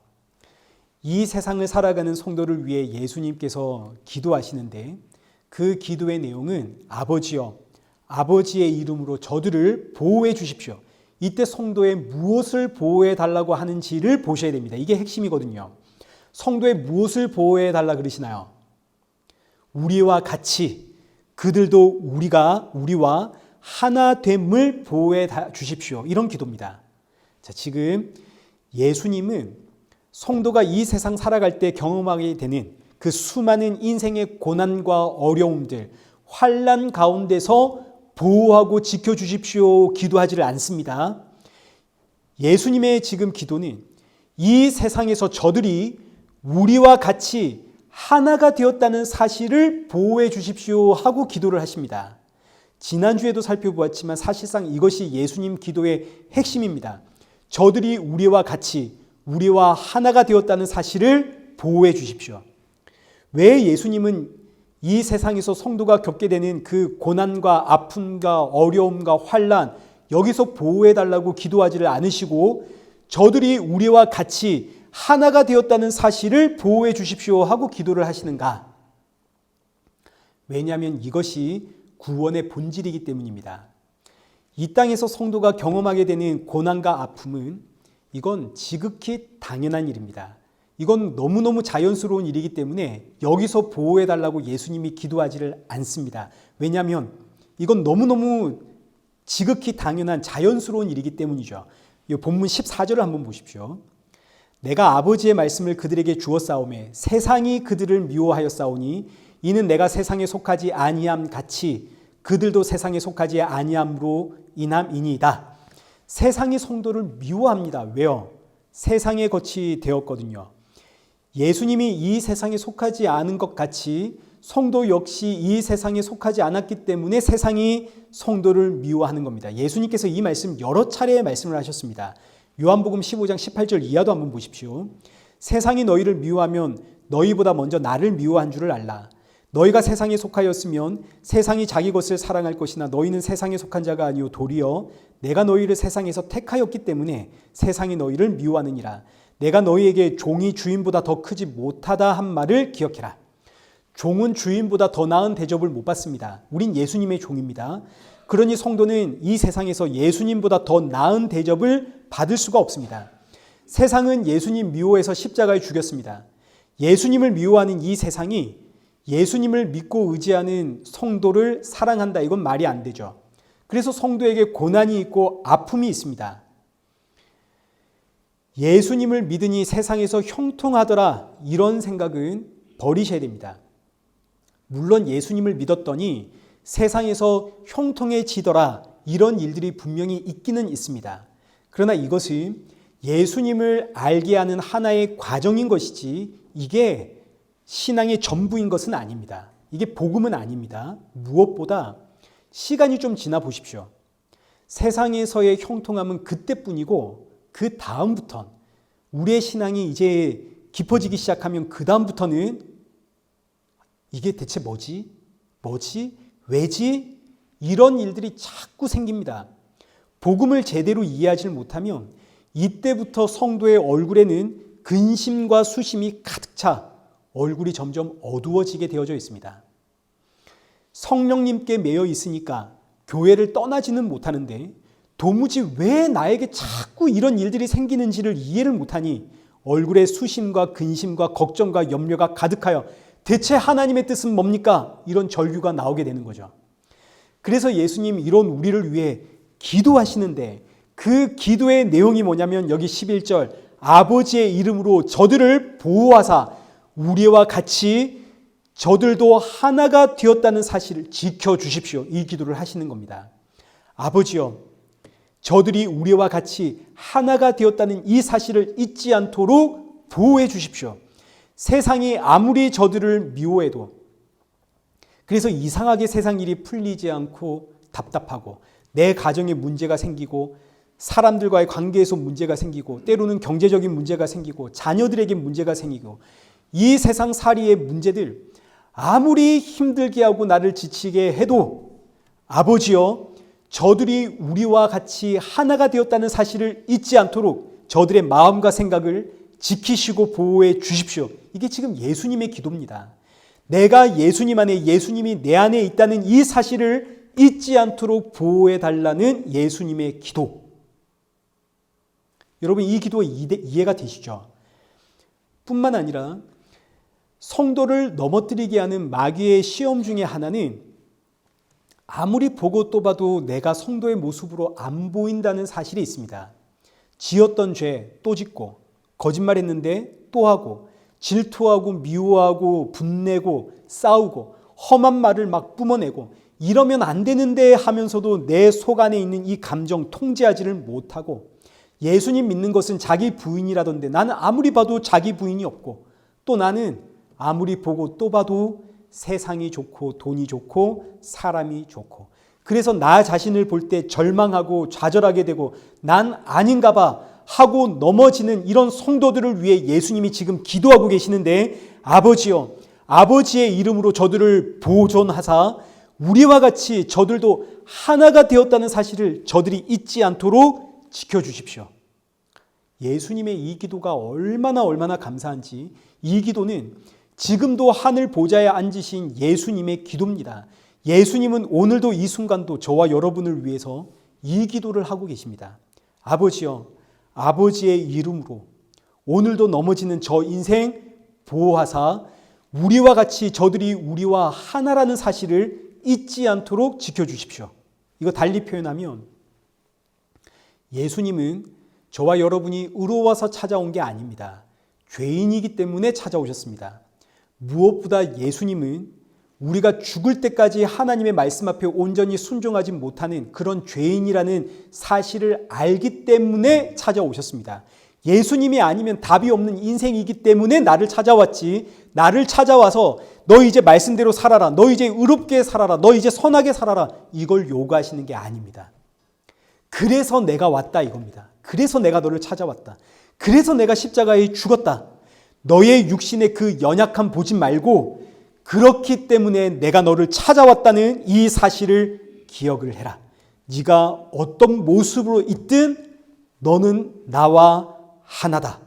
이 세상을 살아가는 성도를 위해 예수님께서 기도하시는데 그 기도의 내용은 아버지여 아버지의 이름으로 저들을 보호해 주십시오. 이때 성도의 무엇을 보호해 달라고 하는지를 보셔야 됩니다. 이게 핵심이거든요. 성도의 무엇을 보호해 달라 그러시나요? 우리와 같이 그들도 우리와 하나됨을 보호해 주십시오. 이런 기도입니다. 자, 지금 예수님은 성도가 이 세상 살아갈 때 경험하게 되는 그 수많은 인생의 고난과 어려움들, 환난 가운데서 보호하고 지켜주십시오 기도하지를 않습니다. 예수님의 지금 기도는 이 세상에서 저들이 우리와 같이 하나가 되었다는 사실을 보호해 주십시오 하고 기도를 하십니다. 지난주에도 살펴보았지만 사실상 이것이 예수님 기도의 핵심입니다. 저들이 우리와 같이 우리와 하나가 되었다는 사실을 보호해 주십시오. 왜 예수님은 이 세상에서 성도가 겪게 되는 그 고난과 아픔과 어려움과 환난 여기서 보호해 달라고 기도하지를 않으시고 저들이 우리와 같이 하나가 되었다는 사실을 보호해 주십시오 하고 기도를 하시는가? 왜냐하면 이것이 구원의 본질이기 때문입니다. 이 땅에서 성도가 경험하게 되는 고난과 아픔은 이건 지극히 당연한 일입니다. 이건 너무너무 자연스러운 일이기 때문에 여기서 보호해달라고 예수님이 기도하지를 않습니다. 왜냐하면 이건 너무너무 지극히 당연한 자연스러운 일이기 때문이죠. 이 본문 14절을 한번 보십시오. 내가 아버지의 말씀을 그들에게 주었사오매 세상이 그들을 미워하였사오니 이는 내가 세상에 속하지 아니함 같이 그들도 세상에 속하지 아니함으로 인함이니이다. 세상이 성도를 미워합니다. 왜요? 세상의 것이 되었거든요. 예수님이 이 세상에 속하지 않은 것 같이 성도 역시 이 세상에 속하지 않았기 때문에 세상이 성도를 미워하는 겁니다. 예수님께서 이 말씀 여러 차례 말씀을 하셨습니다. 요한복음 15장 18절 이하도 한번 보십시오. 세상이 너희를 미워하면 너희보다 먼저 나를 미워한 줄을 알라. 너희가 세상에 속하였으면 세상이 자기 것을 사랑할 것이나 너희는 세상에 속한 자가 아니요 도리어 내가 너희를 세상에서 택하였기 때문에 세상이 너희를 미워하느니라. 내가 너희에게 종이 주인보다 더 크지 못하다 한 말을 기억해라. 종은 주인보다 더 나은 대접을 못 받습니다. 우린 예수님의 종입니다. 그러니 성도는 이 세상에서 예수님보다 더 나은 대접을 받을 수가 없습니다. 세상은 예수님 미워해서 십자가에 죽였습니다. 예수님을 미워하는 이 세상이 예수님을 믿고 의지하는 성도를 사랑한다. 이건 말이 안 되죠. 그래서 성도에게 고난이 있고 아픔이 있습니다. 예수님을 믿으니 세상에서 형통하더라. 이런 생각은 버리셔야 됩니다. 물론 예수님을 믿었더니 세상에서 형통해지더라. 이런 일들이 분명히 있기는 있습니다. 그러나 이것은 예수님을 알게 하는 하나의 과정인 것이지 이게 신앙의 전부인 것은 아닙니다. 이게 복음은 아닙니다. 무엇보다 시간이 좀 지나 보십시오. 세상에서의 형통함은 그때뿐이고 그 다음부터는 우리의 신앙이 이제 깊어지기 시작하면 그 다음부터는 이게 대체 뭐지? 왜지? 이런 일들이 자꾸 생깁니다. 복음을 제대로 이해하지 못하면 이때부터 성도의 얼굴에는 근심과 수심이 가득 차 얼굴이 점점 어두워지게 되어져 있습니다. 성령님께 매여 있으니까 교회를 떠나지는 못하는데 도무지 왜 나에게 자꾸 이런 일들이 생기는지를 이해를 못하니 얼굴에 수심과 근심과 걱정과 염려가 가득하여 대체 하나님의 뜻은 뭡니까? 이런 절규가 나오게 되는 거죠. 그래서 예수님 이런 우리를 위해 기도하시는데 그 기도의 내용이 뭐냐면 여기 11절 아버지의 이름으로 저들을 보호하사 우리와 같이 저들도 하나가 되었다는 사실을 지켜주십시오. 이 기도를 하시는 겁니다. 아버지여, 저들이 우리와 같이 하나가 되었다는 이 사실을 잊지 않도록 보호해 주십시오. 세상이 아무리 저들을 미워해도 그래서 이상하게 세상 일이 풀리지 않고 답답하고 내 가정에 문제가 생기고 사람들과의 관계에서 문제가 생기고 때로는 경제적인 문제가 생기고 자녀들에게 문제가 생기고 이 세상 살이의 문제들 아무리 힘들게 하고 나를 지치게 해도 아버지여 저들이 우리와 같이 하나가 되었다는 사실을 잊지 않도록 저들의 마음과 생각을 지키시고 보호해 주십시오. 이게 지금 예수님의 기도입니다. 내가 예수님 안에 예수님이 내 안에 있다는 이 사실을 잊지 않도록 보호해 달라는 예수님의 기도. 여러분 이 기도 이해가 되시죠? 뿐만 아니라 성도를 넘어뜨리게 하는 마귀의 시험 중에 하나는 아무리 보고 또 봐도 내가 성도의 모습으로 안 보인다는 사실이 있습니다. 지었던 죄 또 짓고 거짓말했는데 또 하고 질투하고 미워하고 분내고 싸우고 험한 말을 막 뿜어내고 이러면 안 되는데 하면서도 내 속 안에 있는 이 감정 통제하지를 못하고 예수님 믿는 것은 자기 부인이라던데 나는 아무리 봐도 자기 부인이 없고 또 나는 아무리 보고 또 봐도 세상이 좋고 돈이 좋고 사람이 좋고 그래서 나 자신을 볼 때 절망하고 좌절하게 되고 난 아닌가 봐 하고 넘어지는 이런 성도들을 위해 예수님이 지금 기도하고 계시는데 아버지여 아버지의 이름으로 저들을 보존하사 우리와 같이 저들도 하나가 되었다는 사실을 저들이 잊지 않도록 지켜주십시오. 예수님의 이 기도가 얼마나 감사한지 이 기도는 지금도 하늘 보좌에 앉으신 예수님의 기도입니다. 예수님은 오늘도 이 순간도 저와 여러분을 위해서 이 기도를 하고 계십니다. 아버지여 아버지의 이름으로 오늘도 넘어지는 저 인생 보호하사 우리와 같이 저들이 우리와 하나라는 사실을 잊지 않도록 지켜주십시오. 이거 달리 표현하면 예수님은 저와 여러분이 의로워서 찾아온 게 아닙니다. 죄인이기 때문에 찾아오셨습니다. 무엇보다 예수님은 우리가 죽을 때까지 하나님의 말씀 앞에 온전히 순종하지 못하는 그런 죄인이라는 사실을 알기 때문에 찾아오셨습니다. 예수님이 아니면 답이 없는 인생이기 때문에 나를 찾아왔지 나를 찾아와서 너 이제 말씀대로 살아라. 너 이제 의롭게 살아라. 너 이제 선하게 살아라. 이걸 요구하시는 게 아닙니다. 그래서 내가 왔다 이겁니다. 그래서 내가 너를 찾아왔다. 그래서 내가 십자가에 죽었다. 너의 육신의 그 연약함 보지 말고 그렇기 때문에 내가 너를 찾아왔다는 이 사실을 기억을 해라. 네가 어떤 모습으로 있든 너는 나와 하나다.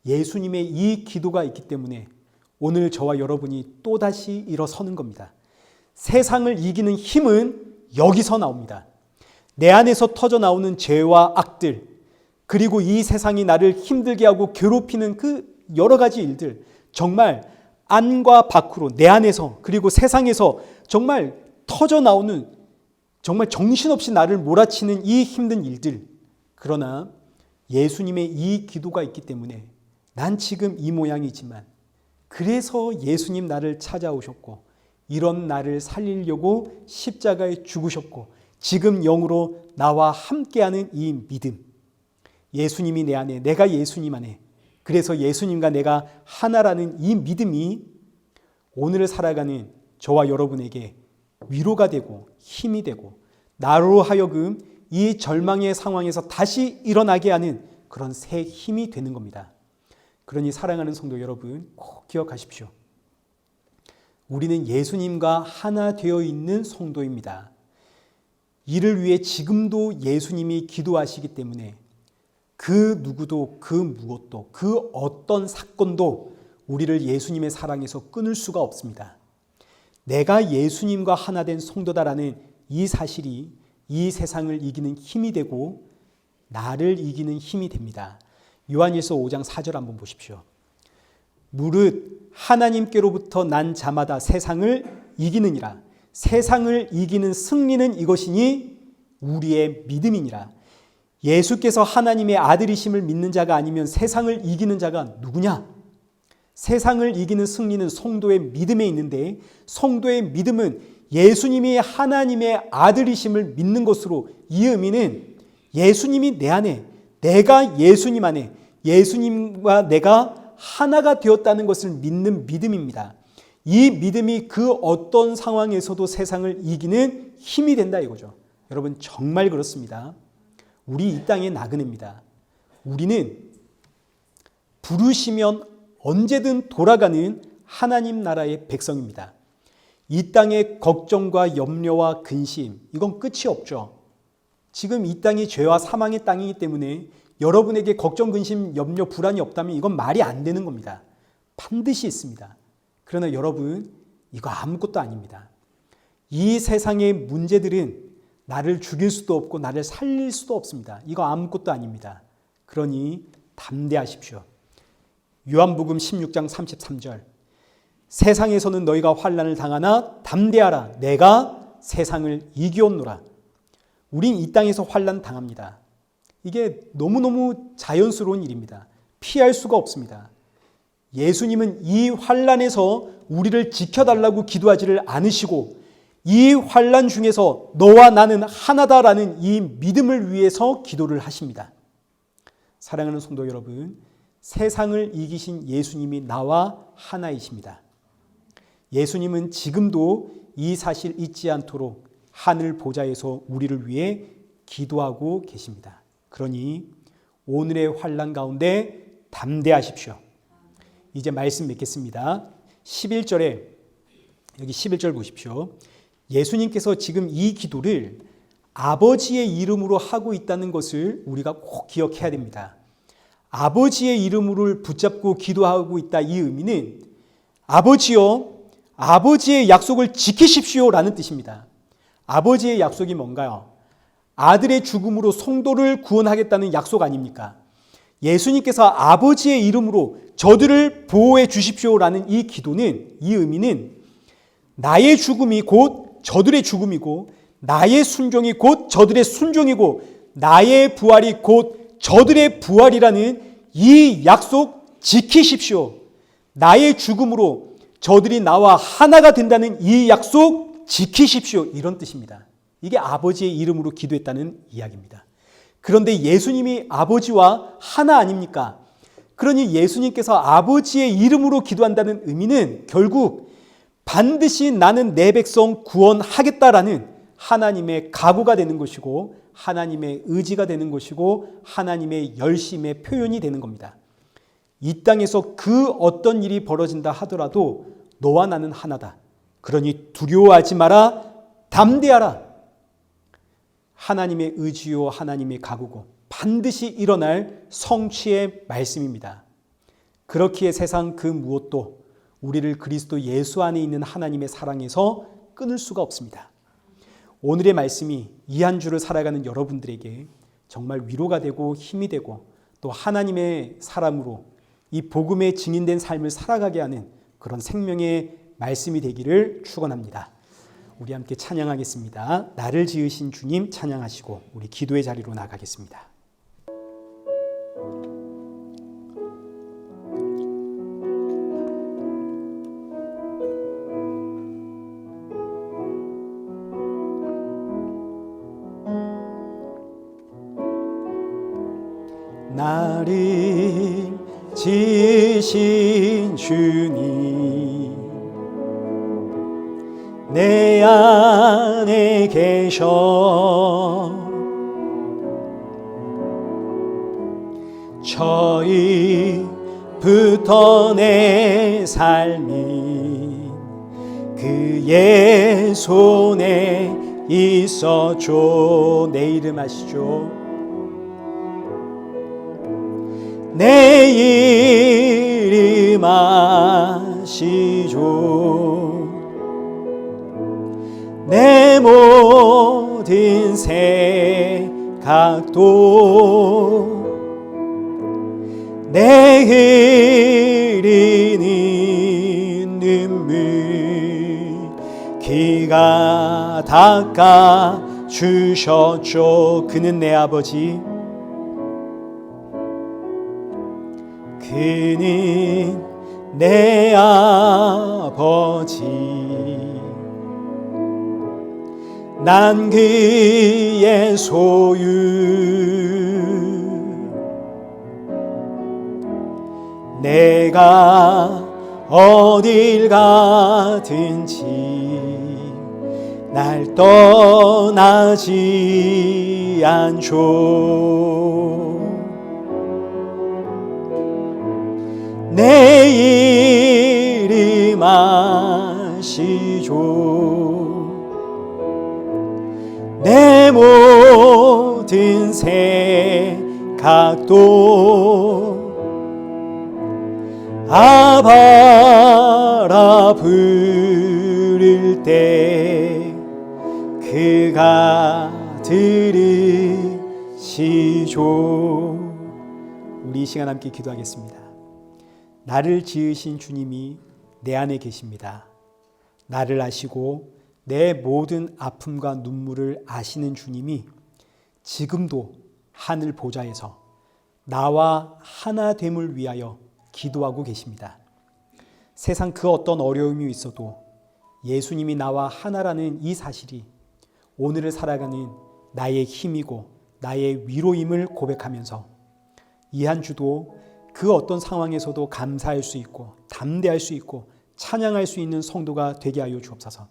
예수님의 이 기도가 있기 때문에 오늘 저와 여러분이 또다시 일어서는 겁니다. 세상을 이기는 힘은 여기서 나옵니다. 내 안에서 터져 나오는 죄와 악들, 그리고 이 세상이 나를 힘들게 하고 괴롭히는 그 여러 가지 일들, 정말 안과 밖으로 내 안에서 그리고 세상에서 정말 터져 나오는 정말 정신없이 나를 몰아치는 이 힘든 일들. 그러나 예수님의 이 기도가 있기 때문에 난 지금 이 모양이지만 그래서 예수님 나를 찾아오셨고 이런 나를 살리려고 십자가에 죽으셨고 지금 영으로 나와 함께하는 이 믿음. 예수님이 내 안에, 내가 예수님 안에, 그래서 예수님과 내가 하나라는 이 믿음이 오늘을 살아가는 저와 여러분에게 위로가 되고 힘이 되고 나로 하여금 이 절망의 상황에서 다시 일어나게 하는 그런 새 힘이 되는 겁니다. 그러니 사랑하는 성도 여러분, 꼭 기억하십시오. 우리는 예수님과 하나 되어 있는 성도입니다. 이를 위해 지금도 예수님이 기도하시기 때문에 그 누구도 그 무엇도 그 어떤 사건도 우리를 예수님의 사랑에서 끊을 수가 없습니다. 내가 예수님과 하나 된 성도다라는 이 사실이 이 세상을 이기는 힘이 되고 나를 이기는 힘이 됩니다. 요한일서 5장 4절 한번 보십시오. 무릇 하나님께로부터 난 자마다 세상을 이기느니라. 세상을 이기는 승리는 이것이니 우리의 믿음이니라. 예수께서 하나님의 아들이심을 믿는 자가 아니면 세상을 이기는 자가 누구냐? 세상을 이기는 승리는 성도의 믿음에 있는데 성도의 믿음은 예수님이 하나님의 아들이심을 믿는 것으로 이 의미는 예수님이 내 안에, 내가 예수님 안에, 예수님과 내가 하나가 되었다는 것을 믿는 믿음입니다. 이 믿음이 그 어떤 상황에서도 세상을 이기는 힘이 된다 이거죠. 여러분 정말 그렇습니다. 우리 이 땅의 나그네입니다. 우리는 부르시면 언제든 돌아가는 하나님 나라의 백성입니다. 이 땅의 걱정과 염려와 근심, 이건 끝이 없죠. 지금 이 땅이 죄와 사망의 땅이기 때문에 여러분에게 걱정, 근심, 염려, 불안이 없다면 이건 말이 안 되는 겁니다. 반드시 있습니다. 그러나 여러분, 이거 아무것도 아닙니다. 이 세상의 문제들은 나를 죽일 수도 없고 나를 살릴 수도 없습니다. 이거 아무것도 아닙니다. 그러니 담대하십시오. 요한복음 16장 33절. 세상에서는 너희가 환난을 당하나 담대하라. 내가 세상을 이기었노라. 우린 이 땅에서 환난 당합니다. 이게 너무너무 자연스러운 일입니다. 피할 수가 없습니다. 예수님은 이 환난에서 우리를 지켜달라고 기도하지를 않으시고 이 환난 중에서 너와 나는 하나다라는 이 믿음을 위해서 기도를 하십니다. 사랑하는 성도 여러분, 세상을 이기신 예수님이 나와 하나이십니다. 예수님은 지금도 이 사실 잊지 않도록 하늘 보좌에서 우리를 위해 기도하고 계십니다. 그러니 오늘의 환난 가운데 담대하십시오. 이제 말씀 맺겠습니다. 11절에 여기 11절 보십시오. 예수님께서 지금 이 기도를 아버지의 이름으로 하고 있다는 것을 우리가 꼭 기억해야 됩니다. 아버지의 이름을 붙잡고 기도하고 있다. 이 의미는 아버지여, 아버지의 약속을 지키십시오라는 뜻입니다. 아버지의 약속이 뭔가요? 아들의 죽음으로 성도를 구원하겠다는 약속 아닙니까? 예수님께서 아버지의 이름으로 저들을 보호해 주십시오라는 이 기도는, 이 의미는 나의 죽음이 곧 저들의 죽음이고 나의 순종이 곧 저들의 순종이고 나의 부활이 곧 저들의 부활이라는 이 약속 지키십시오. 나의 죽음으로 저들이 나와 하나가 된다는 이 약속 지키십시오. 이런 뜻입니다. 이게 아버지의 이름으로 기도했다는 이야기입니다. 그런데 예수님이 아버지와 하나 아닙니까? 그러니 예수님께서 아버지의 이름으로 기도한다는 의미는 결국 반드시 나는 내 백성 구원하겠다라는 하나님의 각오가 되는 것이고 하나님의 의지가 되는 것이고 하나님의 열심의 표현이 되는 겁니다. 이 땅에서 그 어떤 일이 벌어진다 하더라도 너와 나는 하나다. 그러니 두려워하지 마라. 담대하라. 하나님의 의지요 하나님의 각오고 반드시 일어날 성취의 말씀입니다. 그렇기에 세상 그 무엇도 우리를 그리스도 예수 안에 있는 하나님의 사랑에서 끊을 수가 없습니다. 오늘의 말씀이 이 한 주를 살아가는 여러분들에게 정말 위로가 되고 힘이 되고 또 하나님의 사람으로 이 복음에 증인된 삶을 살아가게 하는 그런 생명의 말씀이 되기를 축원합니다. 우리 함께 찬양하겠습니다. 나를 지으신 주님 찬양하시고 우리 기도의 자리로 나가겠습니다. 나를 지으신 주님 내 안에 계셔 처음부터 내 삶이 그의 손에 있었죠. 내 이름 아시죠? 내 이름 아시죠. 내 모든 생각도 내 흐르는 눈물 그가 닦아 주셨죠. 그는 내 아버지 그는 내 아버지 난 그의 소유 내가 어딜 가든지 날 떠나지 않죠. 내 이름 아시죠. 내 모든 생각도 아바라 부를 때 그가 들으시죠. 우리 이 시간 함께 기도하겠습니다. 나를 지으신 주님이 내 안에 계십니다. 나를 아시고 내 모든 아픔과 눈물을 아시는 주님이 지금도 하늘 보좌에서 나와 하나됨을 위하여 기도하고 계십니다. 세상 그 어떤 어려움이 있어도 예수님이 나와 하나라는 이 사실이 오늘을 살아가는 나의 힘이고 나의 위로임을 고백하면서 이 한 주도 그 어떤 상황에서도 감사할 수 있고 담대할 수 있고 찬양할 수 있는 성도가 되게 하여 주옵소서.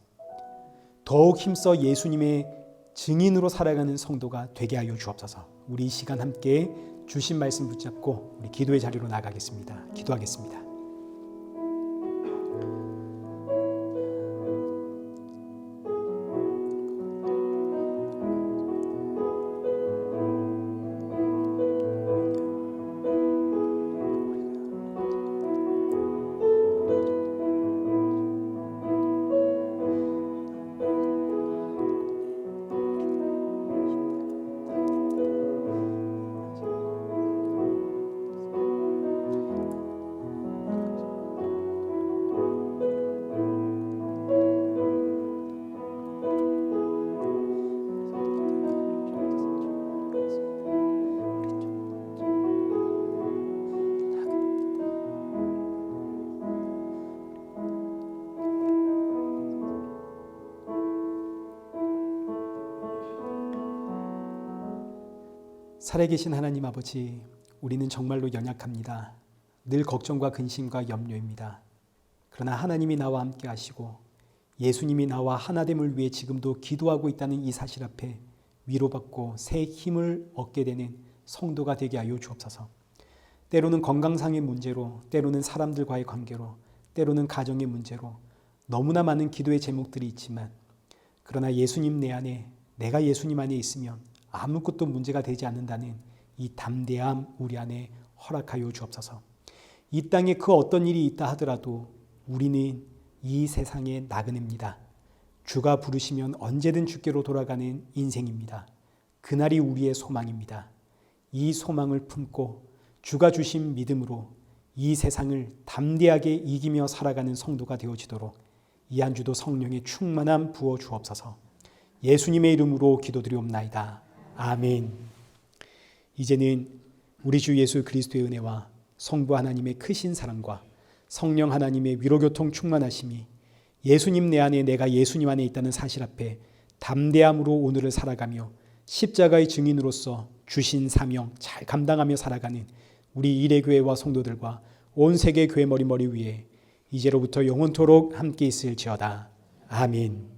더욱 힘써 예수님의 증인으로 살아가는 성도가 되게 하여 주옵소서. 우리 이 시간 함께 주신 말씀 붙잡고 우리 기도의 자리로 나가겠습니다. 기도하겠습니다. 살아계신 하나님 아버지, 우리는 정말로 연약합니다. 늘 걱정과 근심과 염려입니다. 그러나 하나님이 나와 함께 하시고 예수님이 나와 하나됨을 위해 지금도 기도하고 있다는 이 사실 앞에 위로받고 새 힘을 얻게 되는 성도가 되게 하여 주옵소서. 때로는 건강상의 문제로, 때로는 사람들과의 관계로, 때로는 가정의 문제로 너무나 많은 기도의 제목들이 있지만, 그러나 예수님 내 안에, 내가 예수님 안에 있으면 아무것도 문제가 되지 않는다는 이 담대함 우리 안에 허락하여 주옵소서. 이 땅에 그 어떤 일이 있다 하더라도 우리는 이 세상의 나그네입니다. 주가 부르시면 언제든 주께로 돌아가는 인생입니다. 그날이 우리의 소망입니다. 이 소망을 품고 주가 주신 믿음으로 이 세상을 담대하게 이기며 살아가는 성도가 되어지도록 이 한 주도 성령의 충만함 부어 주옵소서. 예수님의 이름으로 기도드리옵나이다. 아멘. 이제는 우리 주 예수 그리스도의 은혜와 성부 하나님의 크신 사랑과 성령 하나님의 위로교통 충만하심이 예수님 내 안에 내가 예수님 안에 있다는 사실 앞에 담대함으로 오늘을 살아가며 십자가의 증인으로서 주신 사명 잘 감당하며 살아가는 우리 일회교회와 성도들과 온 세계 교회 머리머리 위에 이제로부터 영원토록 함께 있을지어다. 아멘.